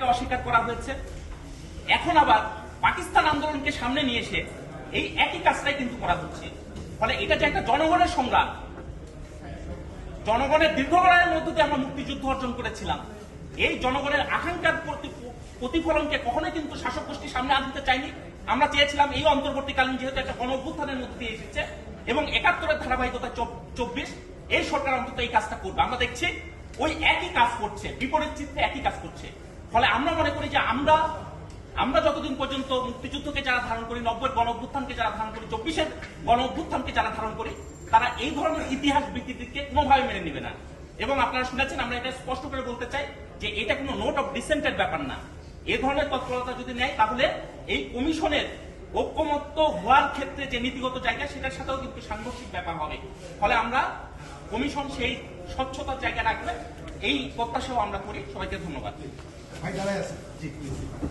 অস্বীকার করা হয়েছে। এখন আবার পাকিস্তান আন্দোলনকে সামনে নিয়ে এসে এই একই কাজটাই কিন্তু করা হচ্ছে। ফলে এটা যে একটা জনগণের সংগ্রাম, জনগণের দীর্ঘকালের মধ্য দিয়ে আমরা মুক্তিযুদ্ধ অর্জন করেছিলাম, এই জনগণের আকাঙ্ক্ষার প্রতিফলনকে কখনোই কিন্তু শাসক গোষ্ঠীর সামনে আনতে চাইনি। আমরা চেয়েছিলাম এই অন্তর্বর্তীকালীন যেহেতু একটা গণ অভ্যুত্থানের মধ্যে দিয়ে এসেছে এবং ৭১-এর ধারাবাহিকতা ২৪, এই সরকার অন্তত এই কাজটা করবে। আমরা দেখছি ওই একই কাজ করছে, বিপরীত চিত্রে একই কাজ করছে। ফলে আমরা মনে করি যে আমরা যতদিন পর্যন্ত মুক্তিযুদ্ধকে যারা ধারণ করি, ৯০-এর গণ অভ্যুত্থানকে যারা ধারণ করি, ২৪-এর গণ অভ্যুত্থানকে যারা ধারণ করি, তারা এই ধরনের ইতিহাস বিকৃতিকে কোনোভাবে মেনে নেবে না। এবং আপনারা শুনেছেন, আমরা এটা স্পষ্ট করে বলতে চাই যে এটা কোনো নোট অফ ডিসেন্টের ব্যাপার না। এই ধরনের তৎপরতা যদি নেয় তাহলে এই কমিশনের ঐক্যমত্য হওয়ার ক্ষেত্রে যে নীতিগত জায়গা, সেটার সাথেও কিন্তু সাংঘর্ষিক ব্যাপার হবে। ফলে আমরা কমিশন সেই স্বচ্ছতার জায়গা রাখবে, এই প্রত্যাশাও আমরা করি। সবাইকে ধন্যবাদ।